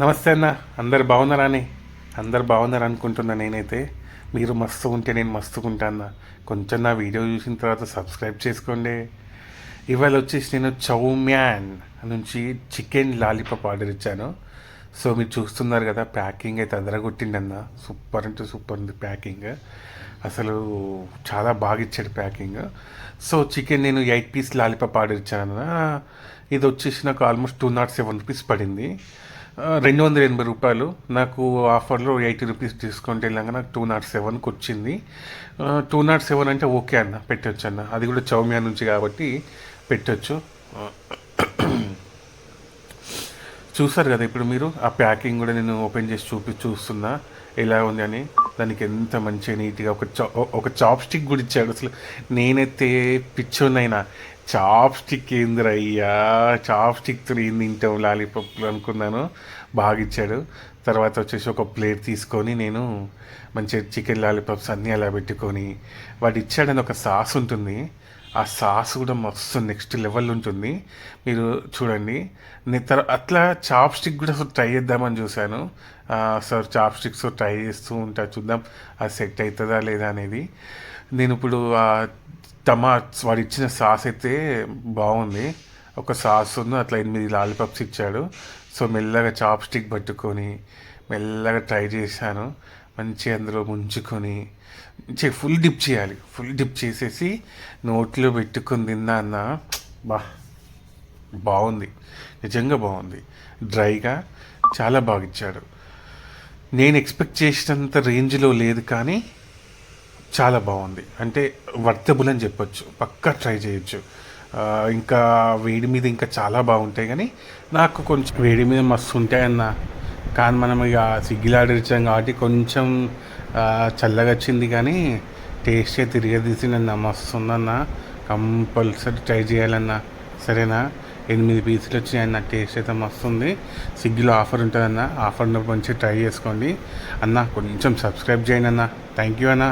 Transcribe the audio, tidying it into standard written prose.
నమస్తే అన్న. అందరు బాగున్నారా అని అందరు బాగున్నారు అనుకుంటున్నా. నేనైతే మీరు మస్తు ఉంటే నేను మస్తుగా ఉంటాను. కొంచెం నా వీడియో చూసిన తర్వాత సబ్స్క్రైబ్ చేసుకోండి. ఇవాళ వచ్చేసి నేను చౌమ్యాన్ నుంచి చికెన్ లాలీపాప్ ఆర్డర్ ఇచ్చాను. సో మీరు చూస్తున్నారు కదా, ప్యాకింగ్ అయితే అదరగొట్టిండన్న. సూపర్ అంటే సూపర్ ఉంది ప్యాకింగ్. అసలు చాలా బాగా ఇచ్చాడు ప్యాకింగ్. సో చికెన్ నేను 8 పీస్ లాలీపాప్ ఆర్డర్ ఇచ్చాను. ఇది వచ్చేసి నాకు ఆల్మోస్ట్ 207 రూపీస్ పడింది. 280 రూపాయలు. నాకు ఆఫర్లో 80 రూపీస్ డిస్కౌంట్ వెళ్ళాక నాకు 207కి వచ్చింది. 207 అంటే ఓకే అన్న, పెట్టచ్చు అన్న. అది కూడా చౌమియా నుంచి కాబట్టి పెట్టచ్చు. చూసారు కదా ఇప్పుడు మీరు, ఆ ప్యాకింగ్ కూడా నేను ఓపెన్ చేసి చూస్తున్నా ఎలా ఉంది అని. దానికి ఎంత మంచిగా నీట్గా ఒక చాప్ స్టిక్ కూడా ఇచ్చాడు. అసలు నేనైతే పిచ్చోనైనా చాప్ స్టిక్ ఏందిరయ్యా, చాప్ స్టిక్తో ఏం తింటాం లాలీపాప్లు అనుకున్నాను. బాగా ఇచ్చాడు. తర్వాత వచ్చేసి ఒక ప్లేట్ తీసుకొని నేను మంచిగా చికెన్ లాలీపాప్స్ అన్నీ అలా పెట్టుకొని, వాడు ఇచ్చాడని ఒక సాస్ ఉంటుంది. ఆ సాస్ కూడా మస్తు నెక్స్ట్ లెవెల్ ఉంటుంది. మీరు చూడండి. నేను అట్లా చాప్ స్టిక్ కూడా ట్రై చేద్దామని చూశాను. సార్ చాప్ స్టిక్స్ ట్రై చేస్తూ ఉంటా, చూద్దాం అది సెట్ అవుతుందా లేదా అనేది. నేను ఇప్పుడు వాడు ఇచ్చిన సాస్ అయితే బాగుంది. ఒక సాస్ ఉంది, అట్లా 8 లాలీపాప్స్ ఇచ్చాడు. సో మెల్లగా చాప్ స్టిక్ పట్టుకొని మెల్లగా ట్రై చేశాను. మంచిగా అందులో ముంచుకొని మంచిగా ఫుల్ డిప్ చేయాలి. ఫుల్ డిప్ చేసేసి నోట్లో పెట్టుకొని తిన్నా అన్న. బాగుంది, నిజంగా బాగుంది. డ్రైగా చాలా బాగా ఇచ్చాడు. నేను ఎక్స్పెక్ట్ చేసినంత రేంజ్లో లేదు, కానీ చాలా బాగుంది. అంటే వర్తబుల్ అని చెప్పొచ్చు. పక్కా ట్రై చేయొచ్చు. ఇంకా వేడి మీద ఇంకా చాలా బాగుంటాయి, కానీ నాకు కొంచెం వేడి మీద మస్తు ఉంటాయన్న. కానీ మనం ఇక స్విగ్గీలో ఆర్డర్ ఇచ్చాం కాబట్టి కొంచెం చల్లగా వచ్చింది, కానీ టేస్ట్ అయితే తిరిగేదీసి నన్ను మస్తు ఉందన్న. కంపల్సరీ ట్రై చేయాలన్న. సరేనా? 8 పీసులు వచ్చినాయన్న. టేస్ట్ అయితే మస్తు ఉంది. స్విగ్గీలో ఆఫర్ ఉంటుందన్న. ఆఫర్ ఉన్నప్పుడు మంచిగా ట్రై చేసుకోండి అన్న. కొంచెం సబ్స్క్రైబ్ చేయండి అన్న. థ్యాంక్ యూ అన్న.